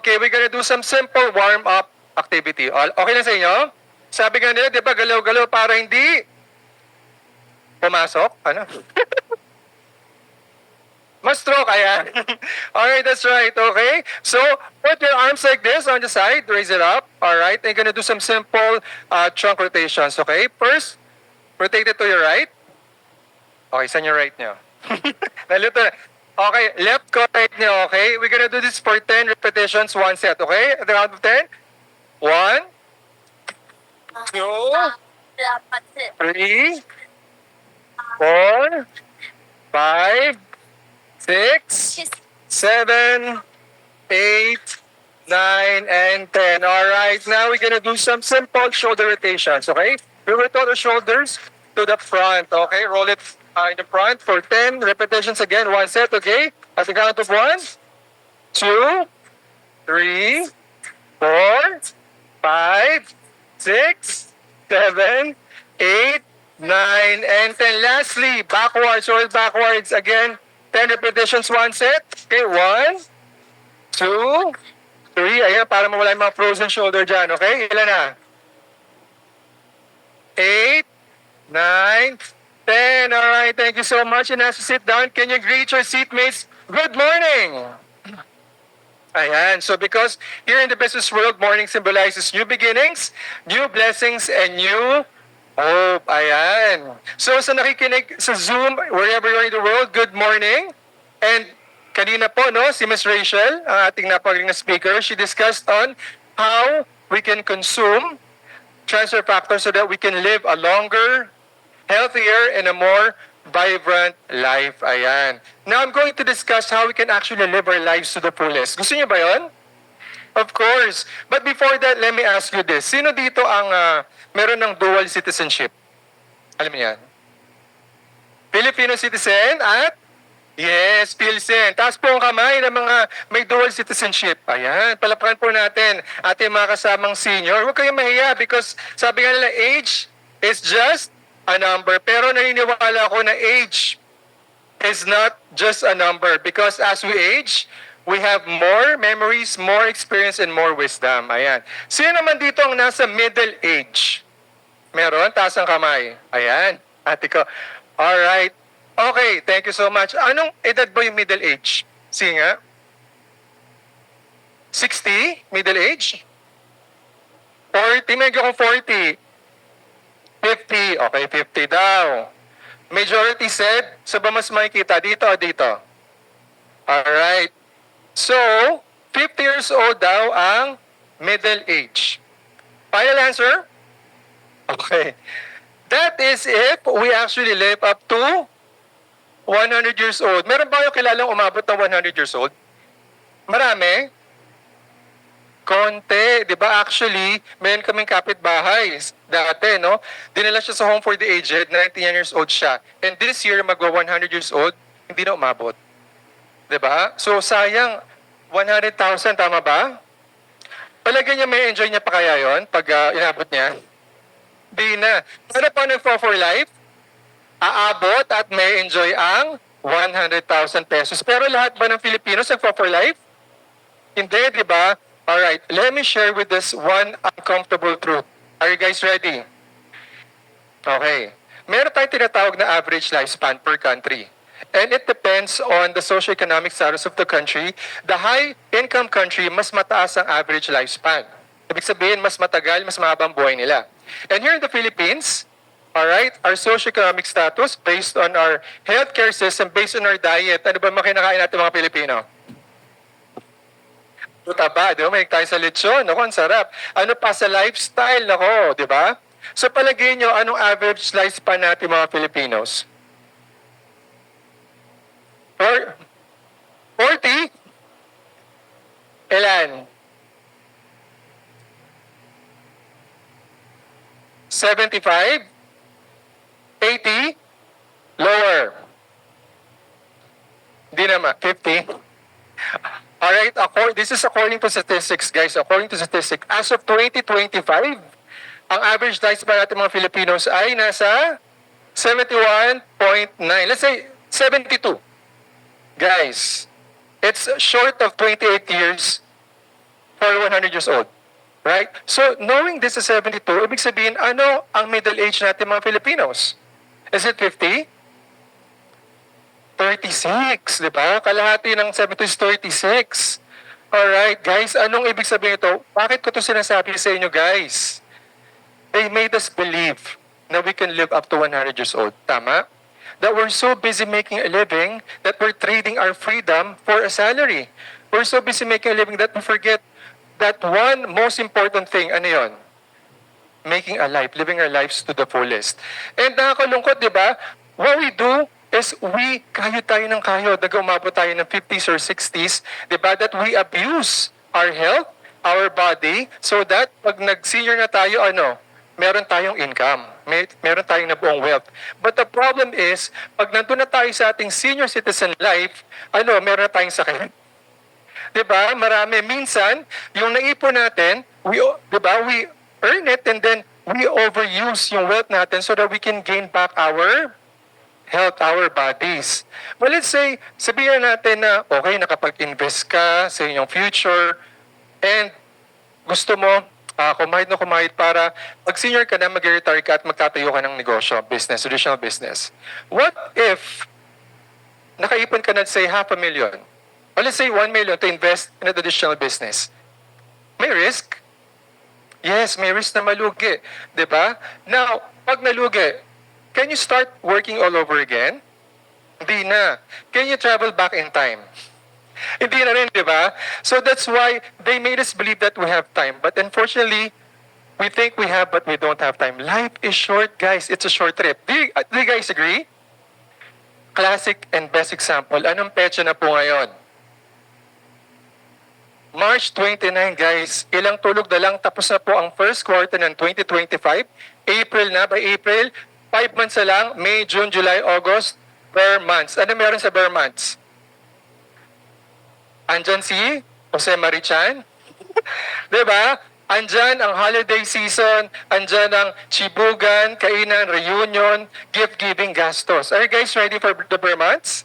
Okay, we're gonna do some simple warm-up activity. Okay na sa inyo? Sabi nga nila, di ba, galaw-galaw para hindi pumasok? Ano? Mas-stroke, ayan. Alright, that's right, okay? So, put your arms like this on the side, raise it up, alright? And you're gonna do some simple trunk rotations, okay? First, rotate it to your right. Okay, saan yung right nyo? Nalito na. Okay, left ko, right nyo, okay? We're gonna do this for 10 repetitions, one set, okay? At the count of 10. 1, 2, 3, 4, 5, 6, 7, 8, 9, and 10. Alright, now we're gonna do some simple shoulder rotations, okay? We rotate the shoulders to the front, okay? Roll it in the front for 10 repetitions again, one set, okay? At the count of 1, 2, 3, 4, 5, 6, 7, 8, 9, and 10. Lastly, backwards, roll backwards again. 10 repetitions, one set. Okay, 1, 2, 3. Ayan, para mawala yung mga frozen shoulder dyan. Okay, ilan na? 8, 9, 10. Alright, thank you so much. And as you sit down, can you greet your seatmates? Good morning! Ayan, so because here in the business world, morning symbolizes new beginnings, new blessings, and new hope. Ayan. So sa nakikinig sa Zoom, wherever you are in the world, good morning. And kanina po, no, si Ms. Rachel, ang ating napagaling na speaker, she discussed on how we can consume transfer factors so that we can live a longer, healthier, and a more vibrant life. Ayan. Now, I'm going to discuss how we can actually live our lives to the fullest. Gusto niyo ba yon? Of course. But before that, let me ask you this. Sino dito ang meron ng dual citizenship? Alam niyo yan? Filipino citizen at yes, Pilsen. Taas po ang kamay ng mga may dual citizenship. Ayan, palapakan po natin ating mga kasamang senior. Huwag kayong mahiya because sabi nga nila, age is just a number. Pero naniniwala ako na age is not just a number because as we age, we have more memories, more experience, and more wisdom. Ayan. Sino naman dito ang nasa middle age? Meron? Taas ang kamay. Ayan. Ate ko. Alright. Okay, thank you so much. Anong edad ba yung middle age? Sige nga. 60? Middle age? 40? Medyo kung 40. 50. Okay, 50 daw. Majority said, so ba mas makikita dito o dito? Alright. So, 50 years old daw ang middle age. Final answer? Okay. That is if we actually live up to 100 years old. Meron ba yung kilalang umabot ng 100 years old? Marami? Konti. Di ba actually, meron kaming kapitbahay dati, no? Dinala siya sa home for the aged, 99 years old siya. And this year, magwa 100 years old, hindi na umabot. Diba? So, sayang, 100,000, tama ba? Palagay niya may enjoy niya pa kaya yon pag inabot niya? Di na. Ano pa nag-for life? Aabot at may enjoy ang 100,000 pesos. Pero lahat ba ng Filipinos nag-for life? Hindi, di ba? Alright, let me share with this one uncomfortable truth. Are you guys ready? Okay. Meron tayong tinatawag na average lifespan per country. And it depends on the socioeconomic status of the country. The high-income country, mas mataas ang average lifespan. Ibig sabihin, mas matagal, mas mahabang buhay nila. And here in the Philippines, alright, our socioeconomic status based on our healthcare system, based on our diet, ano ba makinakain natin mga Pilipino? Taba, di ba? May tayo sa lechon. Ako, ang sarap. Ano pa sa lifestyle, nako, di ba? So palagay nyo, anong average lifespan natin mga Filipinos? 40? Ilan? 75? 80? Lower? Hindi naman. 50? Alright, this is according to statistics, guys. According to statistics, as of 2025, ang average lifespan natin mga Filipinos ay nasa 71.9. Let's say 72. Guys, it's short of 28 years for 100 years old. Right? So, knowing this is 72, ibig sabihin, ano ang middle age natin mga Filipinos? Is it 50? 36, di ba? Kalahati ng 72 is 36. Alright, guys, anong ibig sabihin ito? Bakit ko ito sinasabi sa inyo, guys? They made us believe na we can live up to 100 years old. Tama? That we're so busy making a living that we're trading our freedom for a salary. We're so busy making a living that we forget that one most important thing, ano yun? Making a life, living our lives to the fullest. And nakakalungkot, di ba? What we do is kayo tayo ng kayo. Umabot tayo ng 50s or 60s, di ba? That we abuse our health, our body, so that pag nag-senior na tayo, meron tayong income. Meron tayong nabuong wealth. But the problem is, pag nandun na tayo sa ating senior citizen life, meron na tayong sakit. Diba? Marami. Minsan, yung naipon natin, we earn it and then we overuse yung wealth natin so that we can gain back our health, our bodies. Well, let's say, sabihin natin na, okay, nakapag-invest ka sa inyong future and gusto mo, kumahit para pag senior ka na, mag-retire ka at magtatayo ka ng negosyo, business, traditional business. What if nakaipon ka na, say, 500,000? Or let's say 1 million to invest in a traditional business. May risk? Yes, may risk na malugi. Diba? Now, pag nalugi, can you start working all over again? Hindi na. Can you travel back in time? Hindi na rin, diba? So that's why they made us believe that we have time. But unfortunately, we think we have, but we don't have time. Life is short, guys. It's a short trip. Do you guys agree? Classic and best example. Anong petsa na po ngayon? March 29, guys. Ilang tulog na lang, tapos na po ang first quarter ng 2025. April na, by April, 5 months na lang, May, June, July, August, bare months. Ano meron sa bare months? Andyan si Jose Marichan. Diba? Andyan ang holiday season, andyan ang chibugan, kainan, reunion, gift-giving, gastos. Are you guys ready for the bare months?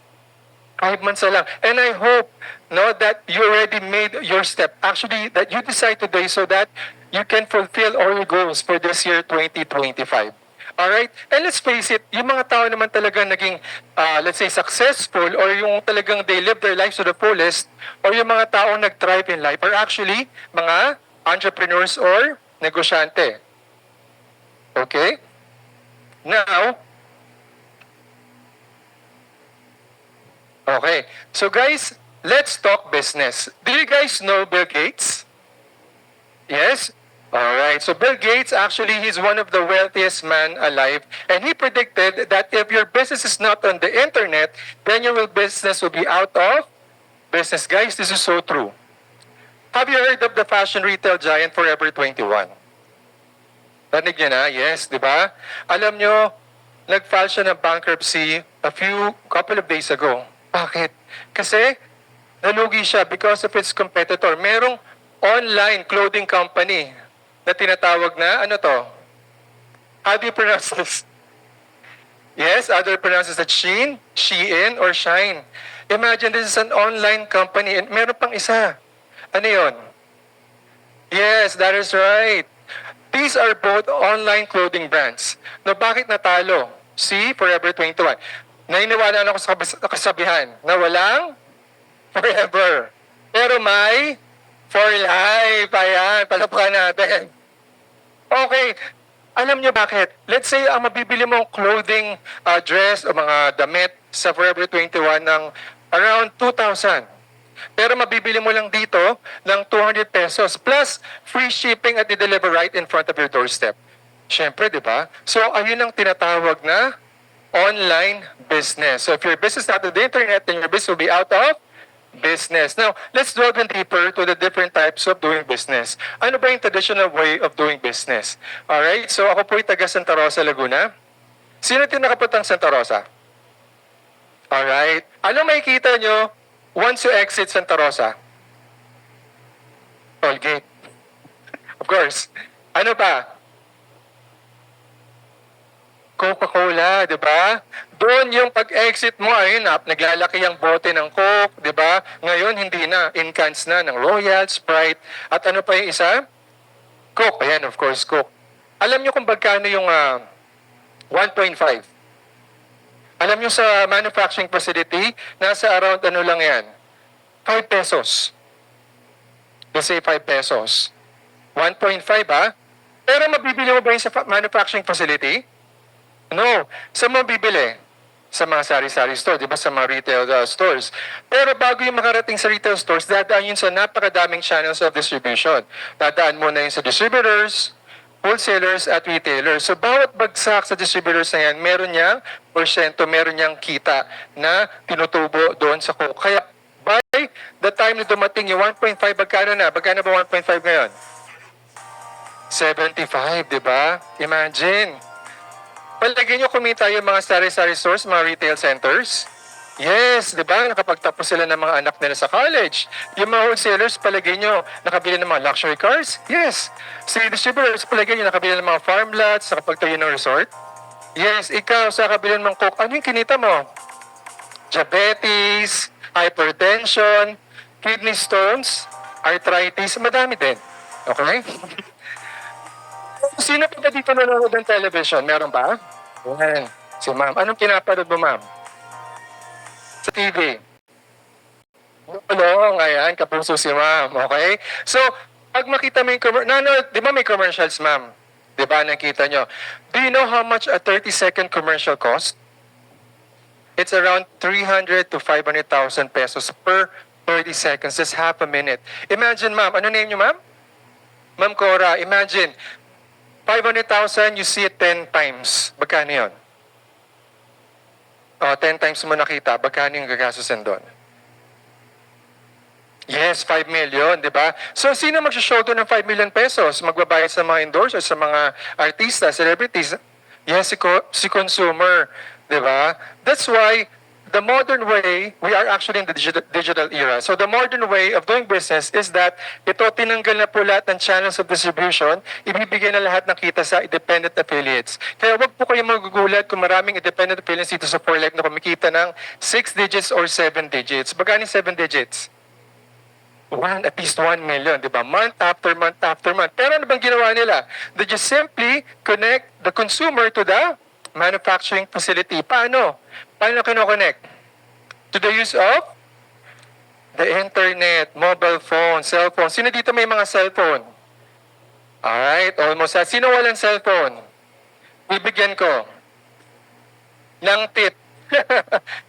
5 months na lang. And I hope that you already made your step. Actually, that you decide today so that you can fulfill all your goals for this year 2025. Alright? And let's face it, yung mga tao naman talaga naging, let's say, successful or yung talagang they live their lives to the fullest or yung mga tao nag-thrive in life are actually mga entrepreneurs or negosyante. Okay? Now, okay. So guys, let's talk business. Do you guys know Bill Gates? Yes? Alright. So Bill Gates, actually, he's one of the wealthiest man alive. And he predicted that if your business is not on the internet, then your business will be out of business. Guys, this is so true. Have you heard of the fashion retail giant Forever 21? Tanig niyo na? Yes, di ba? Alam nyo, nag-file siya ng bankruptcy couple of days ago. Bakit? Kasi nalugi siya because of its competitor. Merong online clothing company na tinatawag na, ano to? How do you pronounce this? Yes, other pronounces that Shein, or Shine. Imagine this is an online company and meron pang isa. Ano yun? Yes, that is right. These are both online clothing brands. No, bakit natalo? See, Forever 21. Naniniwala na ako sa kasabihan na walang forever. Pero may for life. Ayan, palapaka natin. Okay, alam nyo bakit? Let's say, ang mabibili mong clothing, dress o mga damit sa Forever 21 ng around 2,000. Pero mabibili mo lang dito ng 200 pesos plus free shipping at i-deliver right in front of your doorstep. Siyempre, di ba? So, ayun ang tinatawag na online business. So if your business is not on the internet, then your business will be out of business. Now, let's delve in deeper to the different types of doing business. Ano ba yung traditional way of doing business? Alright, so ako po ay taga Santa Rosa, Laguna. Sino yung nakapuntang Santa Rosa? Alright, ano makikita nyo once you exit Santa Rosa? Toll gate. Of course. Ano pa? Coca-Cola, di ba? Doon yung pag-exit mo, ayun na, naglalaki ang bote ng Coke, di ba? Ngayon, hindi na. In cans na ng Royal, Sprite, at ano pa yung isa? Coke. Ayan, of course, Coke. Alam nyo kung magkano yung 1.5? Alam nyo sa manufacturing facility, nasa around ano lang yan? 5 pesos. Let's say 5 pesos. 1.5 ha? Pero mabibili mo ba yun sa manufacturing facility? No. Sa mabibili? Sa mga sari-sari store, di ba? Sa mga retail stores. Pero bago yung makarating sa retail stores, dadaan yun sa napakadaming channels of distribution. Dadaan muna yun sa distributors, wholesalers, at retailers. So bawat bagsak sa distributors na yan, meron niyang porsyento, meron niyang kita na tinutubo doon sa Coke. Kaya by the time na dumating yung 1.5, magkano na? Magkano ba 1.5 ngayon? 75, di ba? Imagine. Palagay nyo kumita yung mga sari-sari stores, mga retail centers. Yes, di ba? Nakapagtapos sila ng mga anak nila sa college. Yung mga wholesalers, palagay nyo, nakabili ng mga luxury cars. Yes. Si distributors, palagay nyo, nakabili ng mga farm lots, nakapagtayo ng resort. Yes, ikaw, sa kabili ng mga Coke, ano yung kinita mo? Diabetes, hypertension, kidney stones, arthritis, madami din. Okay? Sino pa ba dito nanonood ng television? Meron ba? Yan. Si ma'am. Anong pinapanood mo, ma'am? Sa TV. Tulong. Ayan, kapuso si ma'am. Okay? So, pag makita mo yung di ba may commercials, ma'am? Di ba, nakita nyo? Do you know how much a 30-second commercial cost? It's around 300 to 500,000 pesos per 30 seconds. That's half a minute. Imagine, ma'am. Ano name nyo, ma'am? Ma'am Cora, imagine. 500,000, you see it 10 times. Magkano yun? 10 times mo nakita, magkano yung gagastusin doon? Yes, 5 million, di ba? So, sino mag-show doon ng 5 million pesos? Magbabayad sa mga endorsers, sa mga artista, celebrities? Yes, si consumer, di ba? That's why the modern way, we are actually in the digital era. So the modern way of doing business is that ito tinanggal na po lahat ng channels of distribution, ibibigay na lahat ng kita sa independent affiliates. Kaya wag po kayo magugulat kung maraming independent affiliates dito sa 4Life na kumikita ng 6 digits or 7 digits. Magkano 7 digits? At least 1 million, di ba? Month after month after month. Pero ano bang ginawa nila? They just simply connect the consumer to the manufacturing facility. Paano? Paano kino-connect? To the use of the internet, mobile phone, cell phone. Sino dito may mga cellphone? Alright, almost. Sino walang cellphone? Bibigyan ko ng tip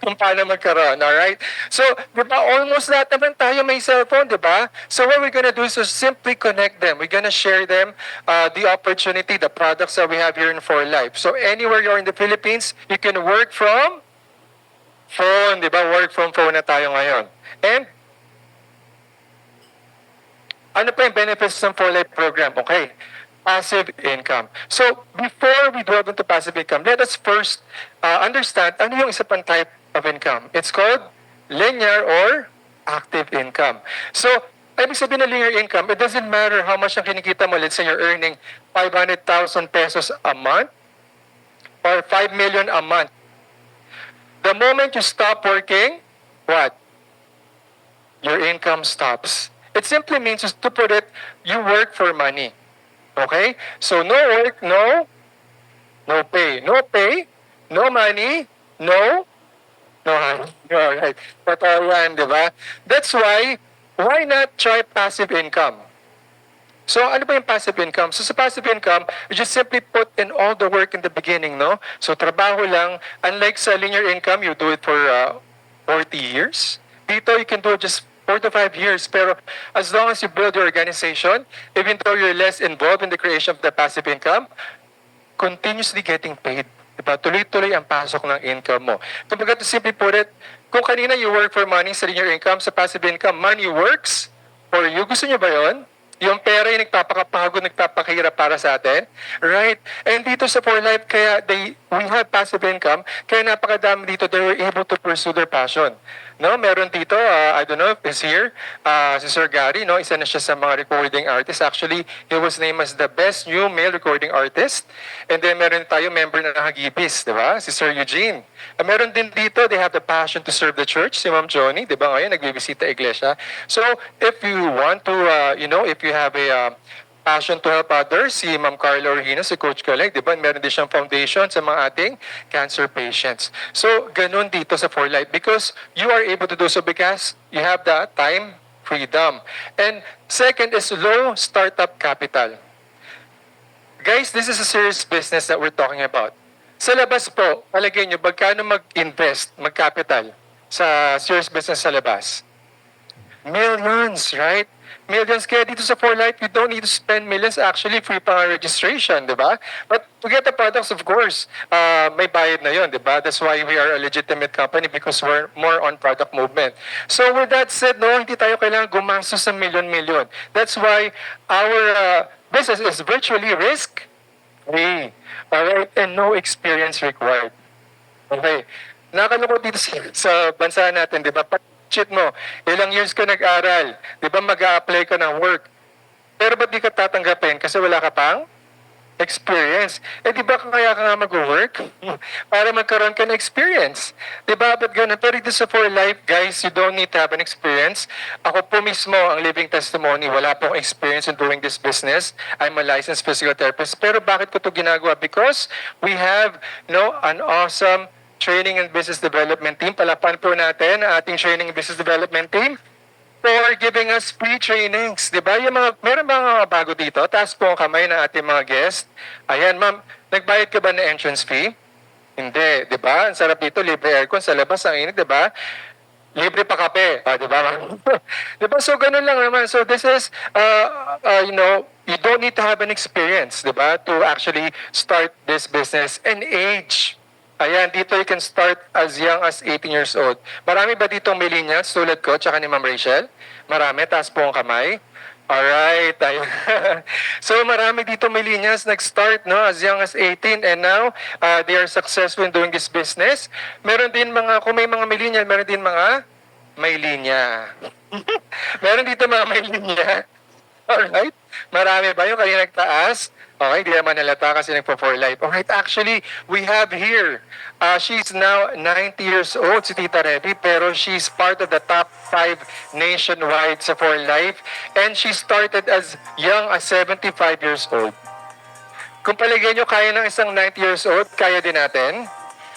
kung paano magkaroon. Alright? So, di ba, almost lahat naman tayo may cellphone, di ba? So, what we're gonna do is to simply connect them. We're gonna share them the opportunity, the products that we have here in 4Life. So, anywhere you're in the Philippines, you can work from phone, di ba? Work from phone na tayo ngayon. And, ano pa yung benefits ng 4Life program? Okay. Passive income. So, before we delve into passive income, let us first understand ano yung isa pang type of income. It's called linear or active income. So, ibig sabihin na linear income, it doesn't matter how much ang kinikita mo. Let's say you're earning 500,000 pesos a month or 5 million a month. The moment you stop working, what? Your income stops. It simply means, just to put it, you work for money. Okay? So, no work, no pay. No pay, no money, no honey. Alright. Totoo yan, di ba? That's why not try passive income? So, ano ba yung passive income? So, sa passive income, you just simply put in all the work in the beginning, no? So, trabaho lang. Unlike sa linear income, you do it for 40 years. Dito, you can do it just 4 to 5 years. Pero as long as you build your organization, even though you're less involved in the creation of the passive income, continuously getting paid. Diba? Tuloy-tuloy ang pasok ng income mo. Kumbaga, to simply put it, kung kanina you work for money sa linear income, sa passive income, money works for you. Gusto nyo ba yun? Yung pera yung nagpapakapagod, nagpapakahirap para sa atin. Right? And dito sa 4Life, kaya we have passive income, kaya napakadami dito, they were able to pursue their passion. No, meron dito, I don't know if he's here, si Sir Gary, no, isa na siya sa mga recording artists. Actually, he was named as the best new male recording artist. And then meron tayo member na nakagibis, di ba? Si Sir Eugene. Meron din dito, they have the passion to serve the church, si Ma'am Johnny, di ba ngayon, nagbibisita iglesia. So, if you want to, if you have a passion to help others, si Ma'am Carla Orhina, si Coach Kaleg, di ba? Meron din siyang foundation sa mga ating cancer patients. So, ganun dito sa For Life because you are able to do so because you have the time freedom. And second is low startup capital. Guys, this is a serious business that we're talking about. Sa labas po, palagay nyo, magkano mag-invest, mag-capital sa serious business sa labas? Millions, right? Millions. Kaya dito sa For Life, you don't need to spend millions. Actually, free pa nga registration, di ba? But to get the products, of course, may bayad na yon, di ba? That's why we are a legitimate company because we're more on product movement. So with that said, no, hindi tayo kailangan gumastos sa million-million. That's why our business is virtually risk-free. Alright? And no experience required. Okay. Nakalungkot dito sa bansa natin, di ba? Cheat mo, ilang years ka nag-aral, di ba mag-a-apply ka ng work, pero ba't di ka tatanggapin kasi wala ka pang experience? Eh di ba kaya ka nga mag-work? Para magkaroon ka ng experience. Di ba? But ganun, pero dito sa For Life, guys, you don't need to have an experience. Ako po mismo, ang living testimony, wala pong experience in doing this business. I'm a licensed physical therapist. Pero bakit ko ito ginagawa? Because we have, an awesome Training and Business Development Team. Palapan po natin ang ating Training and Business Development Team for giving us free trainings. Di ba? Meron mga bago dito. Taas po ang kamay ng ating mga guest. Ayan, ma'am, nagbayad ka ba ng entrance fee? Hindi, di ba? Ang sarap dito, libre aircon sa labas, ang init, di ba? Libre pa kape, di ba? Di ba? So, ganun lang naman. So, this is, you don't need to have an experience, di ba? To actually start this business and age. Ayan, dito you can start as young as 18 years old. Marami ba ditong millennials tulad ko, tsaka ni Ma'am Rachel? Marami, taas po ang kamay. Alright, ayun. So marami dito millennials nag-start as young as 18 and now they are successful in doing this business. Meron din kung may mga millennial, meron din mga may linya. Meron dito mga may linya. Alright, marami ba yung kanina nagtaas? Okay, hindi naman nalata kasi nagpo-For Life. Alright, actually, we have here, she's now 90 years old, si Tita Reby, pero she's part of the top 5 nationwide sa For Life. And she started as young as 75 years old. Kung paligyan nyo, kaya ng isang 90 years old, kaya din natin.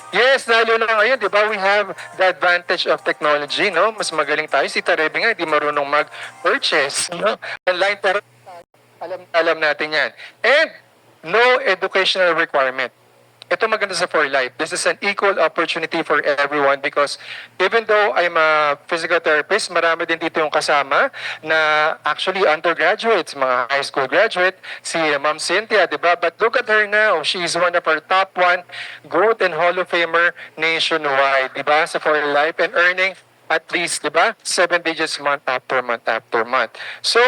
Yes, lalo na ngayon, di ba, we have the advantage of technology, no? Mas magaling tayo. Si Tita Reby nga, hindi marunong mag-purchase, no? Online, pero alam natin yan. And no educational requirement. Ito maganda sa For Life. This is an equal opportunity for everyone because even though I'm a physical therapist, marami din dito yung kasama na actually undergraduates, mga high school graduate, si Ma'am Cynthia, di ba? But look at her now. She is one of our top 1 Gold and Hall of Famer nationwide, di ba? Sa For Life and earning at least, di ba? 7 digits month after month after month. So,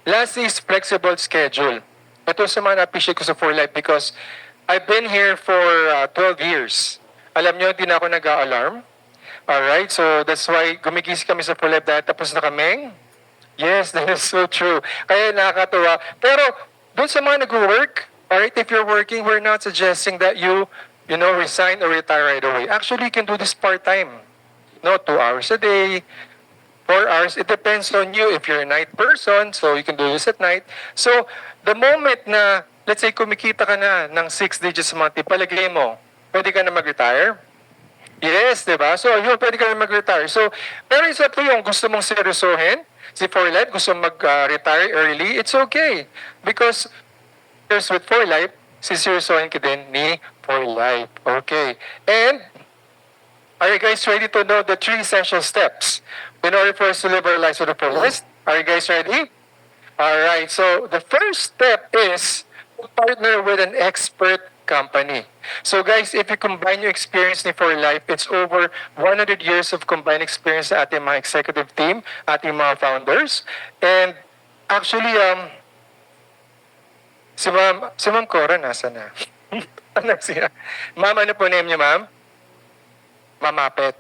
last is flexible schedule. Ito sa mga na-appreciate ko sa For Life because I've been here for 12 years. Alam nyo, hindi na ako nag-a-alarm. Alright, so that's why gumigising kami sa For Life dahil tapos na kaming. Yes, that is so true. Kaya nakakatuwa. Pero doon sa mga nag-work, alright, if you're working, we're not suggesting that you resign or retire right away. Actually, you can do this part-time. 2 hours a day, 4 hours. It depends on you. If you're a night person, so you can do this at night. So, the moment na, let's say, kumikita ka na ng 6 digits a month, palagay mo, pwede ka na mag-retire? Yes, di ba? So, yun, pwede ka na mag-retire. So, pero isa po yung gusto mong seryosohin, si For Life, gusto mag-retire early, it's okay. Because, there's with For Life, seryosohin ka din ni For Life. Okay. And, are you guys ready to know the 3 essential steps in order for us to live our lives with a purpose? Are you guys ready? Alright, so the first step is to partner with an expert company. So guys, if you combine your experience ni For Life, it's over 100 years of combined experience sa ating mga executive team, ating mga founders. And actually, si Ma'am Cora, nasa na? Ano siya? Ma'am, ano po name niyo, ma'am? Mamapet.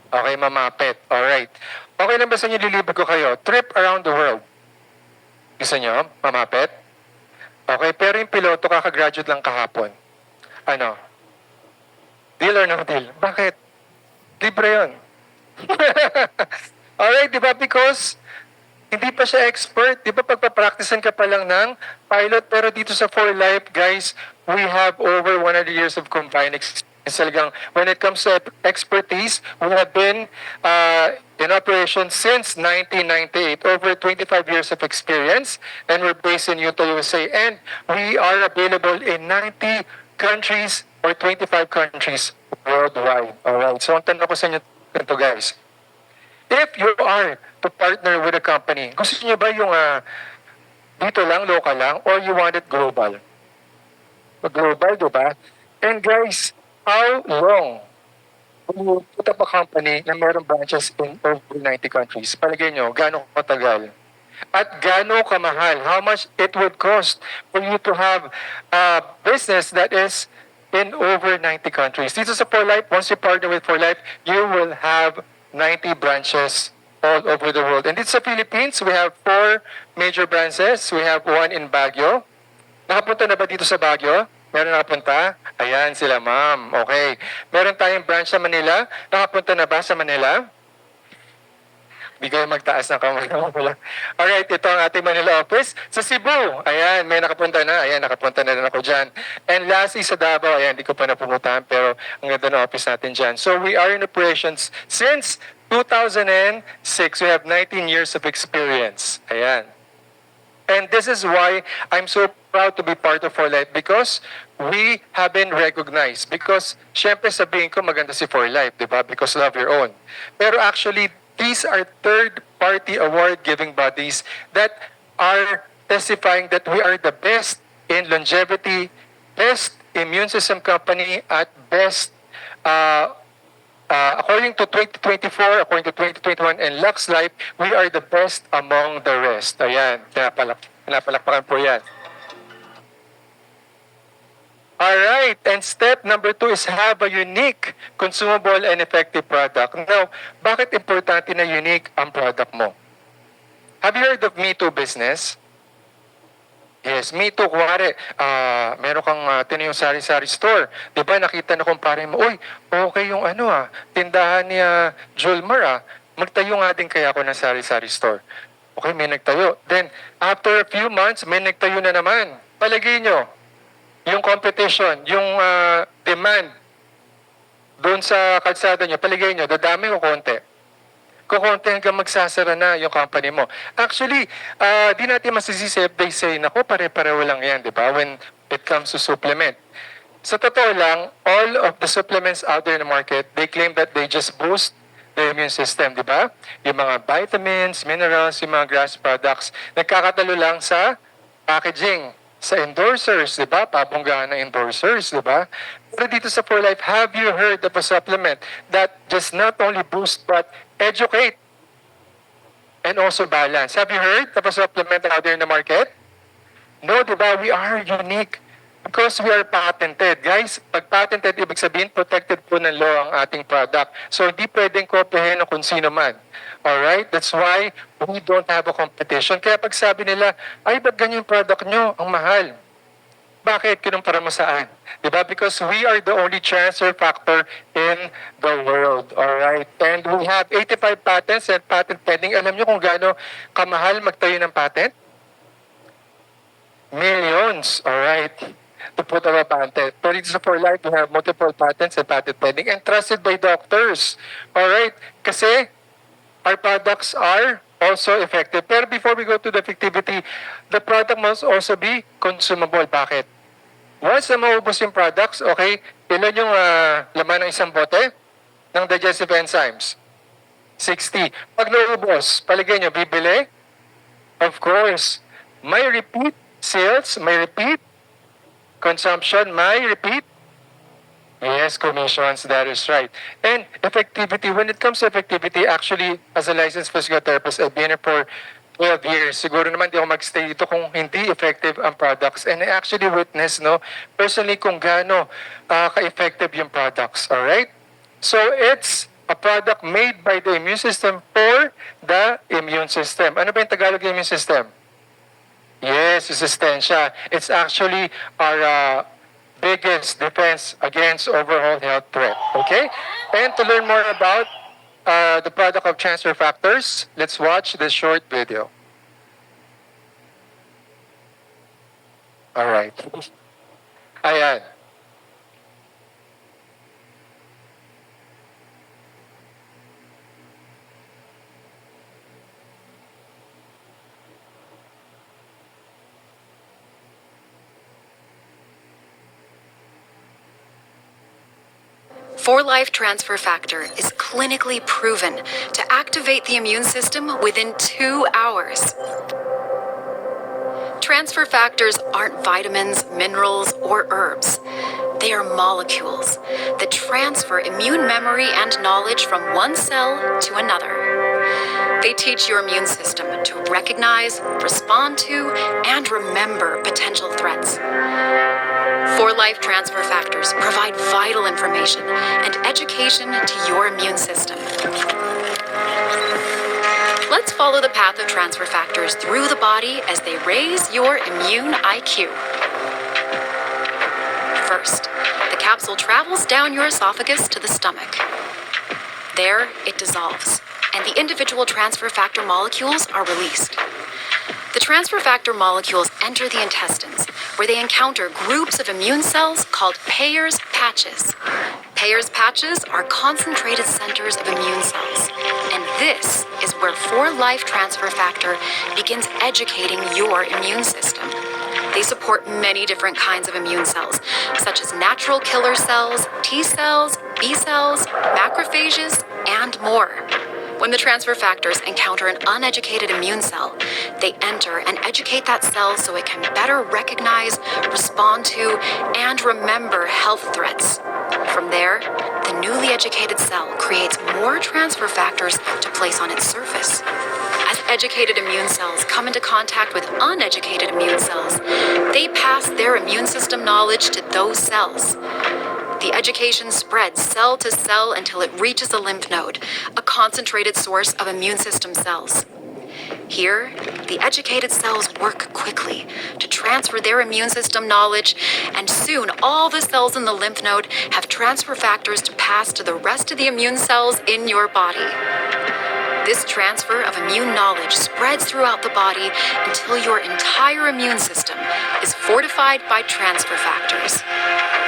Okay, Mamapet. Alright. Okay lang ba sa inyo lilibig ko kayo? Trip around the world. Gusto niyo? Mamapet? Okay, pero yung piloto kakagraduate lang kahapon. Ano? Deal or no deal? Bakit? Libre yun. Alright, di ba? Because hindi pa siya expert. Di ba pagpapracticean ka pa lang ng pilot, pero dito sa For Life, guys, we have over 100 years of combined experience. Talagang, when it comes to expertise, we have been in operation since 1998, over 25 years of experience, and we're based in Utah, USA, and we are available in 90 countries or 25 countries worldwide. Alright, so ang tanong ko sa inyo ito, guys. If you are to partner with a company, gusto niyo ba yung dito lang, local lang, or you want it global? Global, di ba? And guys, how long will you put up a company na mayroong branches in over 90 countries? Palagay nyo, gano'ng katagal? At gano'ng kamahal? How much it would cost for you to have a business that is in over 90 countries? Dito sa For Life, once you partner with For Life, you will have 90 branches all over the world. And dito sa Philippines, we have 4 major branches. We have 1 in Baguio. Nakapunta na ba dito sa Baguio? Meron nakapunta? Ayan sila, ma'am. Okay. Meron tayong branch sa Manila. Nakapunta na ba sa Manila? Hindi kayo magtaas ng kamay. Alright, ito ang ating Manila office. Sa Cebu, ayan, may nakapunta na. Ayan, nakapunta na rin ako dyan. And lastly, sa Davao, ayan, hindi ko pa napupuntahan, pero ang ganda ng office natin dyan. So we are in operations since 2006. We have 19 years of experience. Ayan. And this is why I'm so proud to be part of For Life, because we have been recognized. Because, syempre sabihin ko maganda si For Life, di ba? Because love your own. Pero actually, these are third-party award-giving bodies that are testifying that we are the best in longevity, best immune system company, at best according to 2024, according to 2021, and Lux Life, we are the best among the rest. Ayan, pinapalakpakan po yan. Alright, and step number 2 is have a unique, consumable, and effective product. Now, bakit importante na unique ang product mo? Have you heard of Me Too business? Yes, Me Too. Kuwari, meron kang tinayong sari-sari store. Di ba, nakita na kumpare mo, uy, okay yung tindahan ni Julmar magtayo nga din kaya ako ng sari-sari store. Okay, may nagtayo. Then, after a few months, may nagtayo na naman. Palagay nyo, yung competition, yung demand doon sa kalsada nyo, palagay nyo, dadami o konti? Kukonti hanggang magsasara na yung company mo. Actually, di natin masisisi if they say, naku, pare-pareho lang yan, di ba? When it comes to supplement. Sa totoo lang, all of the supplements out there in the market, they claim that they just boost the immune system, di ba? Yung mga vitamins, minerals, yung mga grass products, nagkakatalo lang sa packaging, sa endorsers, di ba? Pabonggahan ng endorsers, di ba? Pero dito sa For Life, have you heard of a supplement that just not only boost but educate and also balance? Have you heard of a supplement out there in the market? No, di ba? We are unique because we are patented. Guys, pag patented, ibig sabihin, protected po ng law ang ating product. So, hindi pwedeng kopyahin ng kung sino man. Alright? That's why we don't have a competition. Kaya pag sabi nila, ay, ba't ganyan yung product nyo? Ang mahal. Bakit? Kinumpara mo saan? Diba? Because we are the only transfer factor in the world. Alright? And we have 85 patents and patent pending. Alam nyo kung gaano kamahal magtayo ng patent? Millions. Alright? To put up a patent. Pero dito sa For Life, we have multiple patents and patent pending and trusted by doctors. Alright? Kasi our products are also effective. Pero before we go to the effectivity, the product must also be consumable. Bakit? Once na maubos yung products, okay, ilan yung laman ng isang bote ng digestive enzymes? 60. Pag naubos, paligay nyo, bibili? Of course. May repeat sales, may repeat consumption, may repeat. Yes, commissions, that is right. And effectivity, when it comes to effectivity, actually, as a licensed physical therapist, I've been here for 12 years. Siguro naman di ako magstay dito kung hindi effective ang products. And I actually witnessed, no, personally kung gaano ka-effective yung products. Alright? So it's a product made by the immune system for the immune system. Ano ba yung Tagalog ng immune system? Yes, resistensya. It's actually our biggest defense against overall health threat. Okay? And to learn more about the product of transfer factors, let's watch this short video. All right. Ayan. For Life Transfer Factor is clinically proven to activate the immune system within 2 hours. Transfer factors aren't vitamins, minerals, or herbs. They are molecules that transfer immune memory and knowledge from one cell to another. They teach your immune system to recognize, respond to, and remember potential threats. For Life Transfer Factors provide vital information and education to your immune system. Let's follow the path of transfer factors through the body as they raise your immune IQ. First, the capsule travels down your esophagus to the stomach. There, it dissolves, and the individual transfer factor molecules are released. The transfer factor molecules enter the intestines, where they encounter groups of immune cells called Peyer's patches. Peyer's patches are concentrated centers of immune cells, and this is where For Life Transfer Factor begins educating your immune system. They support many different kinds of immune cells, such as natural killer cells, T cells, B cells, macrophages, and more. When the transfer factors encounter an uneducated immune cell, they enter and educate that cell so it can better recognize, respond to, and remember health threats. From there, the newly educated cell creates more transfer factors to place on its surface. As educated immune cells come into contact with uneducated immune cells, they pass their immune system knowledge to those cells. The education spreads cell to cell until it reaches a lymph node, a concentrated source of immune system cells. Here, the educated cells work quickly to transfer their immune system knowledge, and soon all the cells in the lymph node have transfer factors to pass to the rest of the immune cells in your body. This transfer of immune knowledge spreads throughout the body until your entire immune system is fortified by transfer factors,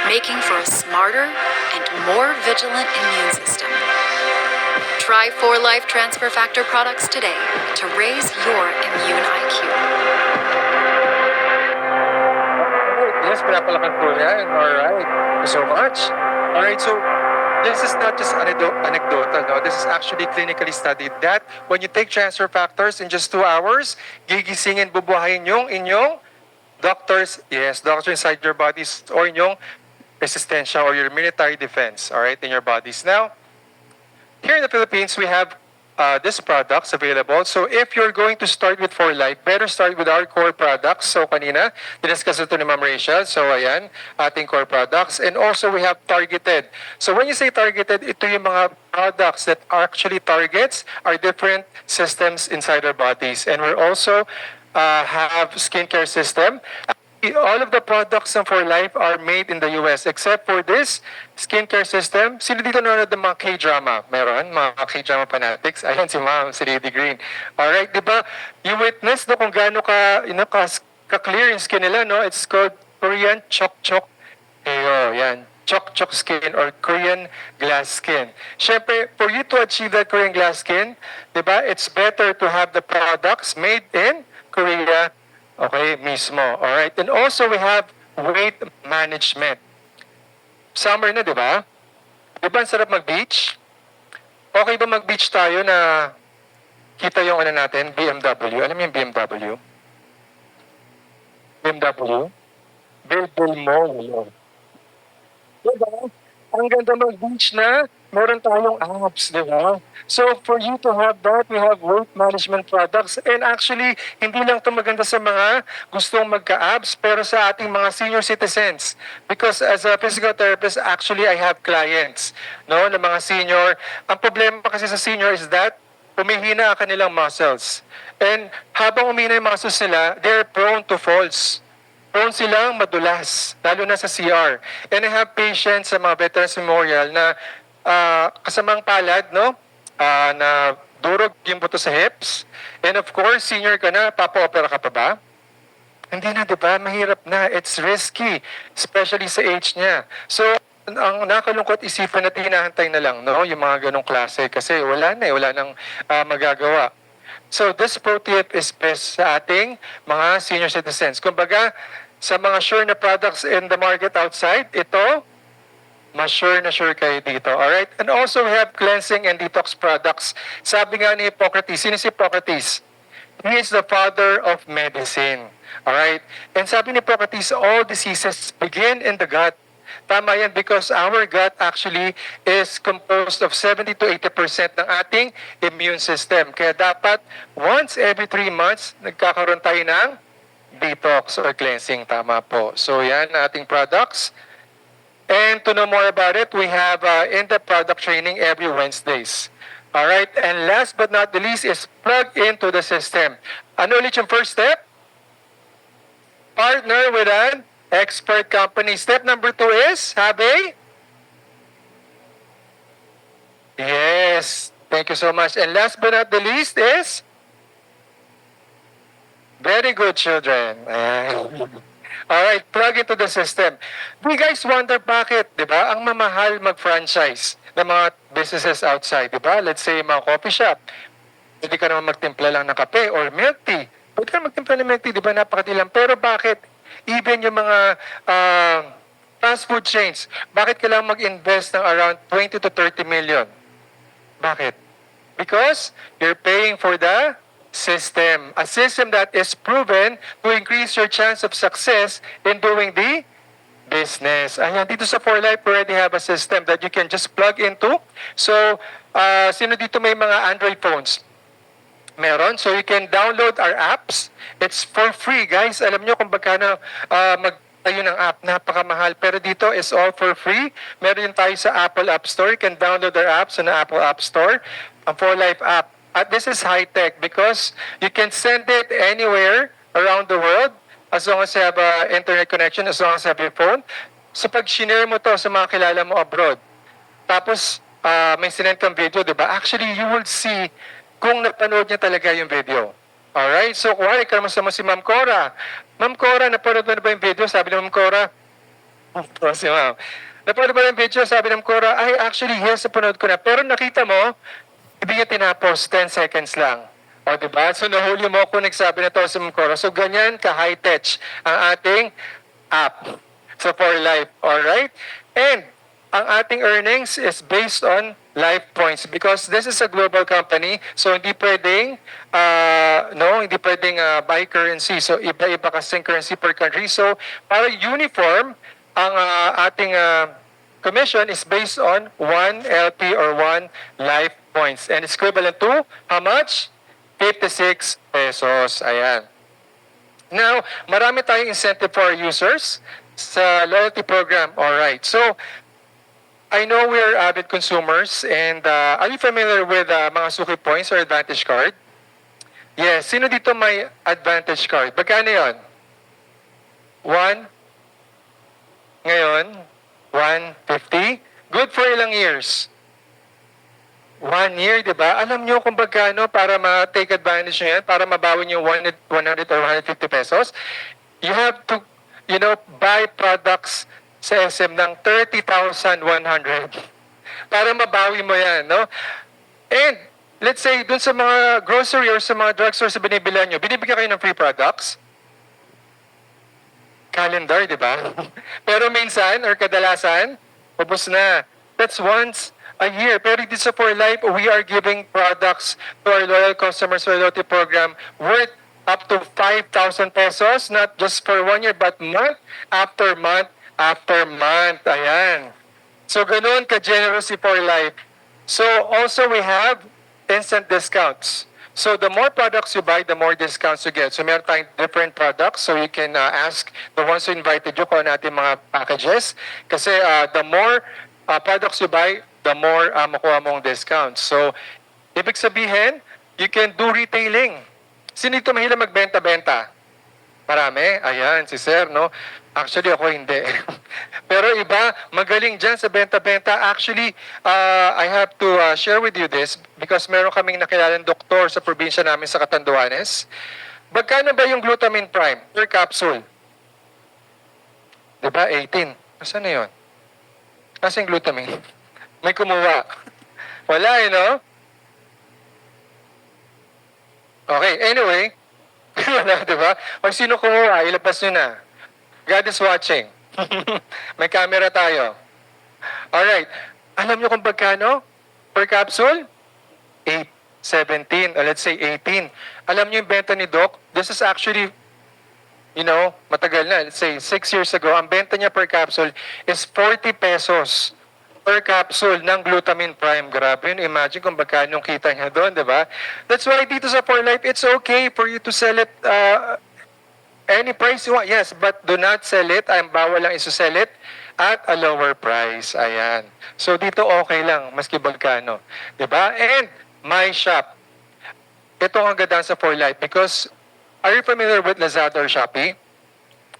making for a smarter and more vigilant immune system. Try For Life Transfer Factor products today to raise your immune IQ. Yes, pinapalakan po yan. Alright. Thank you so much. Alright, so this is not just anecdotal, no? This is actually clinically studied that when you take transfer factors in just 2 hours, gigisingin, bubuhayin yung inyong doctors inside your bodies or inyong resistensya or your military defense, alright, in your bodies. Now, here in the Philippines, we have these products available. So if you're going to start with For Life, better start with our core products. So kanina, diniscuss ito ni Ma'am Rachel. So ayan, ating core products. And also we have targeted. So when you say targeted, ito yung mga products that actually targets our different systems inside our bodies. And we're also have skincare system. All of the products ng For Life are made in the US except for this skincare system. Sino dito nanonood ng mga K-drama? Meron? Mga K-drama fanatics? Ayun si Ma'am, si Lady Green. Alright, di ba? You witness no, kung gaano ka-clear yung skin nila, no? It's called Korean Chok-Chok. Yan. Chok-Chok skin or Korean glass skin. Siyempre, for you to achieve that Korean glass skin, di ba? It's better to have the products made in Korea. Okay, mismo. Alright. And also we have weight management. Summer na, di ba? Di ba ang sarap mag-beach? Okay ba mag-beach tayo na kita yung ano natin, BMW? Alam mo yung BMW? BMW? Bilbil mo. Diba? ang ganda mag-beach na meron tayong apps, di ba? So for you to have that, we have weight management products. And actually, hindi lang ito maganda sa mga gustong magka-abs, pero sa ating mga senior citizens. Because as a physical therapist, actually, I have clients, no, na mga senior. Ang problema kasi sa senior is that humihina ang kanilang muscles. And habang umihina yung muscles nila, they're prone to falls. Prone silang madulas, lalo na sa CR. And I have patients sa mga Veterans Memorial na kasamang palad, no? Na durog yung buto sa hips. And of course, senior ka na, papa-opera ka pa ba? Hindi na, di ba? Mahirap na. It's risky, especially sa age niya. So, ang nakalungkot isipan natin, hinahantay na lang, no? Yung mga ganong klase. Kasi wala na, wala nang magagawa. So, this pro tip is best sa ating mga senior citizens. Kumbaga, sa mga sure na products in the market outside, ito, mas sure na sure kayo dito. Alright? And also, we have cleansing and detox products. Sabi nga ni Hippocrates, sino si Hippocrates? He is the father of medicine. Alright? And sabi ni Hippocrates, all diseases begin in the gut. Tama yan because our gut actually is composed of 70 to 80% ng ating immune system. Kaya dapat once every 3 months, nagkakaroon tayo ng detox or cleansing. Tama po. So yan ating products. And to know more about it, we have in-depth product training every Wednesdays. Alright, and last but not the least is plug into the system. Ano ulit yung first step? Partner with an expert company. Step number 2 is have a... Yes, thank you so much. And last but not the least is... Very good, children. Alright, plug into the system. Do you guys wonder bakit, di ba? Ang mamahal mag-franchise ng mga businesses outside, di ba? Let's say, mga coffee shop. Pwede ka naman magtimpla lang ng kape or milk tea. Pwede ka magtimpla ng milk tea, di ba? Napakadilang. Pero bakit? Even yung mga fast food chains, bakit kailangan mag-invest ng around 20 to 30 million? Bakit? Because you're paying for the system. A system that is proven to increase your chance of success in doing the business. Ayan, dito sa 4Life, we already have a system that you can just plug into. So, sino dito may mga Android phones? Meron. So, you can download our apps. It's for free, guys. Alam nyo kung magkano tayo ng app, napakamahal. Pero dito is all for free. Meron tayo sa Apple App Store. You can download our apps on the Apple App Store. Ang 4Life app. At this is high-tech because you can send it anywhere around the world as long as you have an internet connection, as long as you have your phone. So pag sinare mo to sa mga kilala mo abroad, tapos may sinend kang video, di ba? Actually, you will see kung napanood niya talaga yung video. Alright? So, kuwari, kamusta mo si Ma'am Cora. Ma'am Cora, napanood mo na ba yung video? Sabi ni Ma'am Cora, si Ma'am. Napanood mo na yung video? Sabi ni Ma'am Cora, ay, actually, yes, napanood ko na. Pero nakita mo, hindi niya tinapos, 10 seconds lang. O, diba? So, nahuli mo ako nagsabi na to sa Ma'am Cora. So, ganyan ka-high-tech ang ating app sa 4Life. Alright? And, ang ating earnings is based on life points because this is a global company. So, hindi pwedeng, hindi pwedeng buy currency. So, iba-iba kasing currency per country. So, para uniform, ang ating commission is based on 1 LP or 1 life points. And it's equivalent to how much? 56 pesos. Ayan. Now, marami tayong incentive for our users sa loyalty program. Alright. So, I know we are avid consumers and are you familiar with mga Suki Points or Advantage Card? Yes. Sino dito may Advantage Card? Magkano yun? 1? Ngayon? 150? Good for ilang years? 1 year, di ba? Alam nyo kung magkano para ma-take advantage nyo yan, para mabawi nyo 100 or 150 pesos? You have to, buy products sa SM ng 30,100 para mabawi mo yan, no? And, let's say, dun sa mga grocery or sa mga drugstore sa binibilan nyo, binibigyan kayo ng free products? Calendar, di ba? Pero minsan, or kadalasan, ubos na. That's once a year. Pero dito sa 4Life, we are giving products to our loyal customers for loyalty program worth up to 5,000 pesos, not just for 1 year, but month after month after month. Ayan. So ganun ka-generous si For Life. So also we have instant discounts. So the more products you buy, the more discounts you get. So meron tayong different products. So you can ask the ones who invited you kung ano ating mga packages. Kasi the more products you buy, the more makuha mong discounts. So ibig sabihin, you can do retailing. Sino dito mahilang magbenta-benta? Marami? Ayan, si Sir, no? Actually, ako hindi. Pero iba, magaling dyan sa benta-benta. Actually, I have to share with you this because meron kaming nakilalang doktor sa probinsya namin sa Catanduanes. Magkano ba yung glutamine prime per capsule? Diba? 18. Nasaan na yun? Nasaan yung glutamine? May kumuha. Wala, no? Okay, anyway. Wala, diba? O sino kumuha, ilabas nyo na. God is watching. May camera tayo. Alright. Alam nyo kung pagkano per capsule? 8, 17, or let's say 18. Alam nyo yung benta ni Doc? This is actually, matagal na. Let's say 6 years ago, ang benta niya per capsule is 40 pesos per capsule ng glutamine prime. Grabe, imagine kung magkano kita niya doon, di ba? That's why dito sa For Life, it's okay for you to sell it any price you want. Yes, but do not sell it. Bawal lang isusell it at a lower price. Ayan. So dito okay lang, maski magkano. Di ba? And my shop. Ito ang ganda sa For Life because are you familiar with Lazada or Shopee?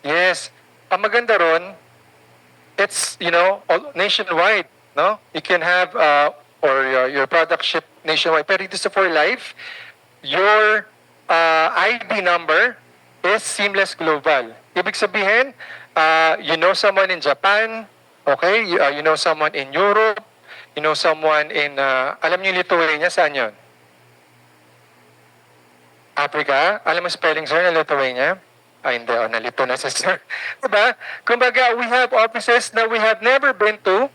Yes. Ang maganda ron, it's, nationwide, no? You can have, your product ship nationwide. Pero dito sa For Life, your ID number is seamless global. Ibig sabihin, you know someone in Japan, okay? You know someone in Europe, you know someone in, alam niyo Lithuania, saan yun? Africa? Alam mo spelling, sir, na Lithuania? Hindi. Nalito na sa sir. Diba? Kumbaga, we have offices na we have never been to.